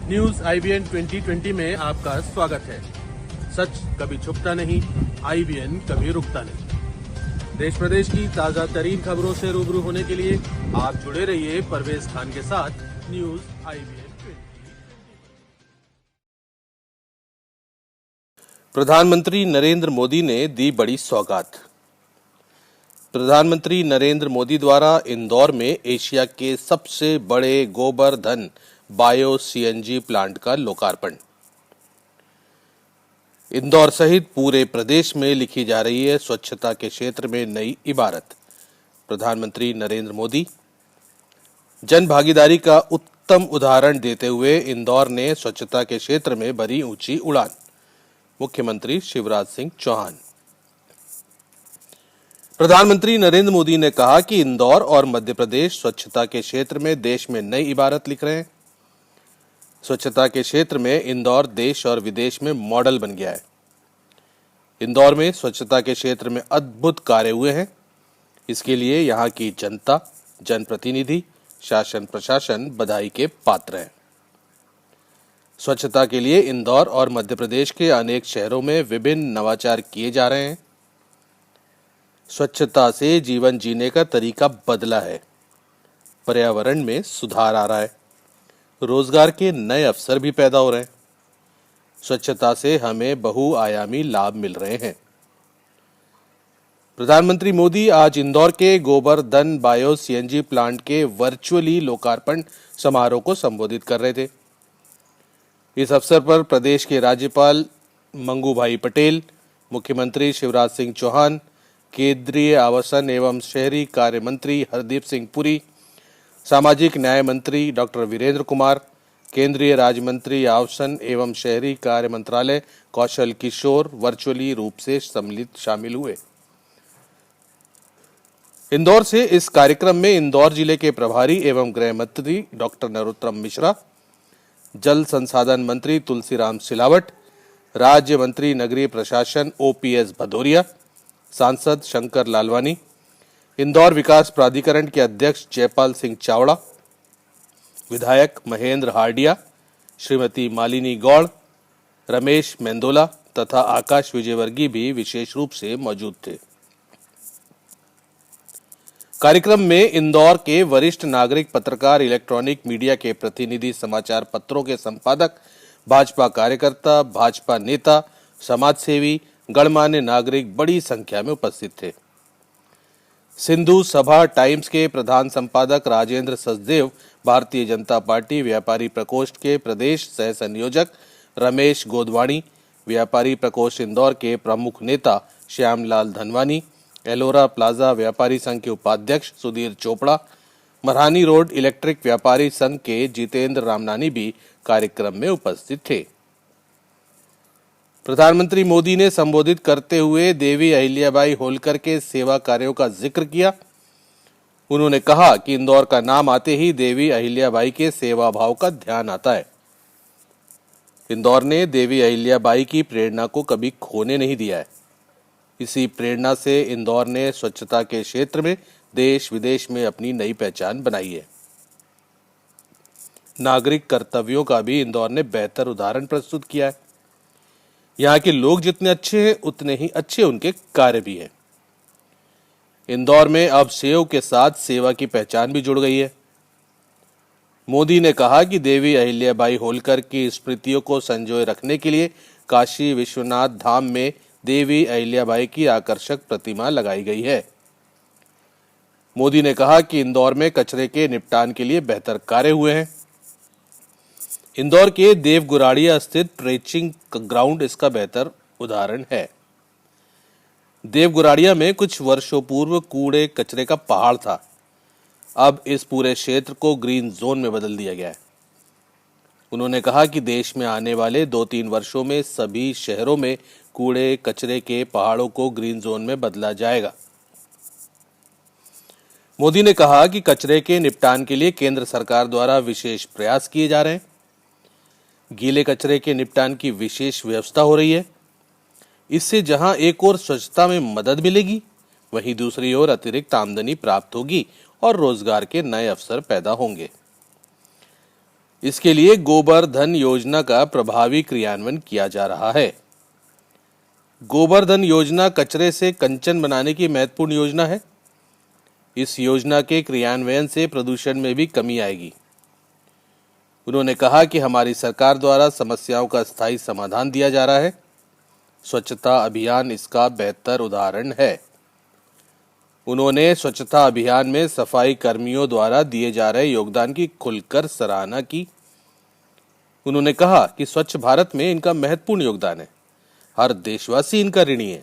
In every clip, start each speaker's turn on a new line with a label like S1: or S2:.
S1: News IBN 2020 में आपका स्वागत है। सच कभी छुपता नहीं, IBN कभी रुकता नहीं। देश प्रदेश की ताजा तरीन खबरों से रूबरू होने के लिए आप जुड़े रहिए परवेज खान के साथ न्यूज IBN 2020। प्रधानमंत्री नरेंद्र मोदी ने दी बड़ी सौगात। प्रधानमंत्री नरेंद्र मोदी द्वारा इंदौर में एशिया के सबसे बड़े गोबर-धन बायो CNG प्लांट का लोकार्पण। इंदौर सहित पूरे प्रदेश में लिखी जा रही है स्वच्छता के क्षेत्र में नई इबारत। प्रधानमंत्री नरेंद्र मोदी जन भागीदारी का उत्तम उदाहरण देते हुए इंदौर ने स्वच्छता के क्षेत्र में भरी ऊंची उड़ान। मुख्यमंत्री शिवराज सिंह चौहान। प्रधानमंत्री नरेंद्र मोदी ने कहा कि इंदौर और मध्य प्रदेश स्वच्छता के क्षेत्र में देश में नई इबारत लिख रहे हैं। स्वच्छता के क्षेत्र में इंदौर देश और विदेश में मॉडल बन गया है। इंदौर में स्वच्छता के क्षेत्र में अद्भुत कार्य हुए हैं। इसके लिए यहाँ की जनता, जनप्रतिनिधि, शासन प्रशासन बधाई के पात्र हैं। स्वच्छता के लिए इंदौर और मध्य प्रदेश के अनेक शहरों में विभिन्न नवाचार किए जा रहे हैं। स्वच्छता से जीवन जीने का तरीका बदला है। पर्यावरण में सुधार आ रहा है। रोजगार के नए अवसर भी पैदा हो रहे हैं। स्वच्छता से हमें बहुआयामी लाभ मिल रहे हैं। प्रधानमंत्री मोदी आज इंदौर के गोबर-धन बायो CNG प्लांट के वर्चुअली लोकार्पण समारोह को संबोधित कर रहे थे। इस अवसर पर प्रदेश के राज्यपाल मंगू भाई पटेल, मुख्यमंत्री शिवराज सिंह चौहान, केंद्रीय आवासन एवं शहरी कार्य मंत्री हरदीप सिंह पुरी, सामाजिक न्याय मंत्री डॉक्टर वीरेंद्र कुमार, केंद्रीय राज्य मंत्री आवासन एवं शहरी कार्य मंत्रालय कौशल किशोर वर्चुअली रूप से शामिल हुए। इंदौर से इस कार्यक्रम में इंदौर जिले के प्रभारी एवं गृह मंत्री डॉक्टर नरोत्तम मिश्रा, जल संसाधन मंत्री तुलसीराम सिलावट, राज्य मंत्री नगरीय प्रशासन OPS भदौरिया, सांसद शंकर लालवानी, इंदौर विकास प्राधिकरण के अध्यक्ष जयपाल सिंह चावड़ा, विधायक महेंद्र हार्डिया, श्रीमती मालिनी गौड़, रमेश मेंदोला तथा आकाश विजयवर्गीय भी विशेष रूप से मौजूद थे। कार्यक्रम में इंदौर के वरिष्ठ नागरिक पत्रकार, इलेक्ट्रॉनिक मीडिया के प्रतिनिधि, समाचार पत्रों के संपादक, भाजपा कार्यकर्ता, भाजपा नेता, समाजसेवी, गणमान्य नागरिक बड़ी संख्या में उपस्थित थे। सिंधु सभा टाइम्स के प्रधान संपादक राजेंद्र सचदेव, भारतीय जनता पार्टी व्यापारी प्रकोष्ठ के प्रदेश सह संयोजक रमेश गोदवाणी, व्यापारी प्रकोष्ठ इंदौर के प्रमुख नेता श्यामलाल धनवानी, एलोरा प्लाजा व्यापारी संघ के उपाध्यक्ष सुधीर चोपड़ा, मरहानी रोड इलेक्ट्रिक व्यापारी संघ के जितेंद्र रामनानी भी कार्यक्रम में उपस्थित थे। प्रधानमंत्री मोदी ने संबोधित करते हुए देवी अहिल्याबाई होलकर के सेवा कार्यों का जिक्र किया। उन्होंने कहा कि इंदौर का नाम आते ही देवी अहिल्याबाई के सेवा भाव का ध्यान आता है। इंदौर ने देवी अहिल्याबाई की प्रेरणा को कभी खोने नहीं दिया है। इसी प्रेरणा से इंदौर ने स्वच्छता के क्षेत्र में देश विदेश में अपनी नई पहचान बनाई है। नागरिक कर्तव्यों का भी इंदौर ने बेहतर उदाहरण प्रस्तुत किया है। यहाँ के लोग जितने अच्छे हैं उतने ही अच्छे उनके कार्य भी हैं। इंदौर में अब सेव के साथ सेवा की पहचान भी जुड़ गई है। मोदी ने कहा कि देवी अहिल्याबाई होलकर की स्मृतियों को संजोए रखने के लिए काशी विश्वनाथ धाम में देवी अहिल्याबाई की आकर्षक प्रतिमा लगाई गई है। मोदी ने कहा कि इंदौर में कचरे के निपटान के लिए बेहतर कार्य हुए हैं। इंदौर के देवगुराड़िया स्थित ट्रेचिंग ग्राउंड इसका बेहतर उदाहरण है। देवगुराड़िया में कुछ वर्षों पूर्व कूड़े कचरे का पहाड़ था। अब इस पूरे क्षेत्र को ग्रीन जोन में बदल दिया गया है। उन्होंने कहा कि देश में आने वाले 2-3 वर्षों में सभी शहरों में कूड़े कचरे के पहाड़ों को ग्रीन जोन में बदला जाएगा। मोदी ने कहा कि कचरे के निपटान के लिए केंद्र सरकार द्वारा विशेष प्रयास किए जा रहे हैं। गीले कचरे के निपटान की विशेष व्यवस्था हो रही है। इससे जहां एक ओर स्वच्छता में मदद मिलेगी, वहीं दूसरी ओर अतिरिक्त आमदनी प्राप्त होगी और रोजगार के नए अवसर पैदा होंगे। इसके लिए गोबर धन योजना का प्रभावी क्रियान्वयन किया जा रहा है। गोबर धन योजना कचरे से कंचन बनाने की महत्वपूर्ण योजना है। इस योजना के क्रियान्वयन से प्रदूषण में भी कमी आएगी। उन्होंने कहा कि हमारी सरकार द्वारा समस्याओं का स्थायी समाधान दिया जा रहा है। स्वच्छता अभियान इसका बेहतर उदाहरण है। उन्होंने स्वच्छता अभियान में सफाई कर्मियों द्वारा दिए जा रहे योगदान की खुलकर सराहना की। उन्होंने कहा कि स्वच्छ भारत में इनका महत्वपूर्ण योगदान है। हर देशवासी इनका ऋणी है।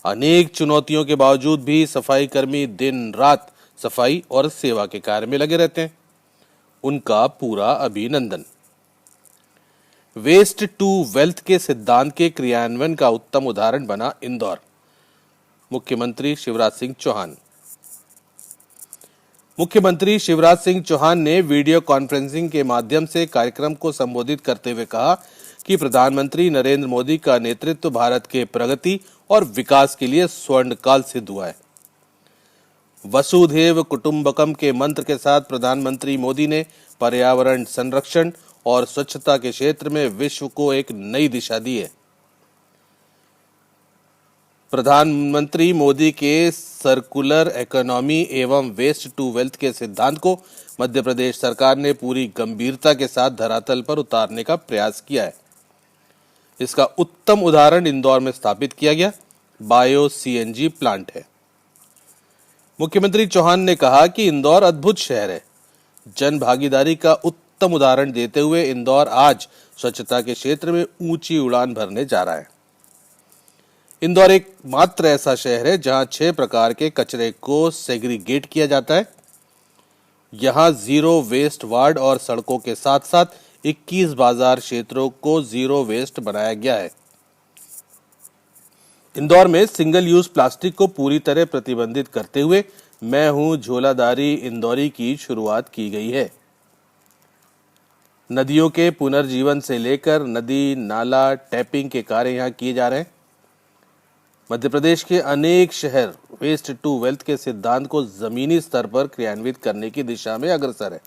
S1: अनेक चुनौतियों के बावजूद भी सफाई कर्मी दिन रात सफाई और सेवा के कार्य में लगे रहते हैं। उनका पूरा अभिनंदन। वेस्ट टू वेल्थ के सिद्धांत के क्रियान्वयन का उत्तम उदाहरण बना इंदौर। मुख्यमंत्री शिवराज सिंह चौहान। मुख्यमंत्री शिवराज सिंह चौहान ने वीडियो कॉन्फ्रेंसिंग के माध्यम से कार्यक्रम को संबोधित करते हुए कहा कि प्रधानमंत्री नरेंद्र मोदी का नेतृत्व भारत के प्रगति और विकास के लिए स्वर्णकाल सिद्ध हुआ है। वसुधैव कुटुंबकम के मंत्र के साथ प्रधानमंत्री मोदी ने पर्यावरण संरक्षण और स्वच्छता के क्षेत्र में विश्व को एक नई दिशा दी है। प्रधानमंत्री मोदी के सर्कुलर इकोनॉमी एवं वेस्ट टू वेल्थ के सिद्धांत को मध्य प्रदेश सरकार ने पूरी गंभीरता के साथ धरातल पर उतारने का प्रयास किया है। इसका उत्तम उदाहरण इंदौर में स्थापित किया गया बायो सीएनजी प्लांट है। मुख्यमंत्री चौहान ने कहा कि इंदौर अद्भुत शहर है। जन भागीदारी का उत्तम उदाहरण देते हुए इंदौर आज स्वच्छता के क्षेत्र में ऊंची उड़ान भरने जा रहा है। इंदौर एक मात्र ऐसा शहर है जहां 6 प्रकार के कचरे को सेग्रीगेट किया जाता है। यहां जीरो वेस्ट वार्ड और सड़कों के साथ साथ 21 बाजार क्षेत्रों को जीरो वेस्ट बनाया गया है। इंदौर में सिंगल यूज प्लास्टिक को पूरी तरह प्रतिबंधित करते हुए मैं हूं झोलादारी इंदौरी की शुरुआत की गई है। नदियों के पुनर्जीवन से लेकर नदी नाला टैपिंग के कार्य यहां किए जा रहे हैं। मध्य प्रदेश के अनेक शहर वेस्ट टू वेल्थ के सिद्धांत को जमीनी स्तर पर क्रियान्वित करने की दिशा में अग्रसर है।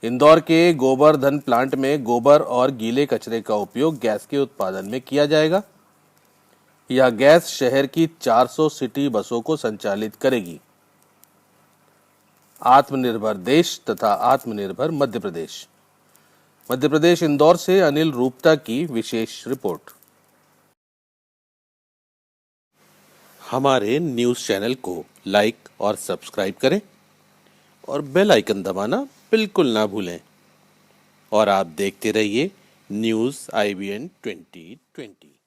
S1: इंदौर के गोबर धन प्लांट में गोबर और गीले कचरे का उपयोग गैस के उत्पादन में किया जाएगा। यह गैस शहर की 400 सिटी बसों को संचालित करेगी। आत्मनिर्भर देश तथा आत्मनिर्भर मध्य प्रदेश। मध्य प्रदेश इंदौर से अनिल रूपता की विशेष रिपोर्ट। हमारे न्यूज चैनल को लाइक और सब्सक्राइब करें और बेल आइकन दबाना बिल्कुल ना भूलें। और आप देखते रहिए न्यूज IBN 2020।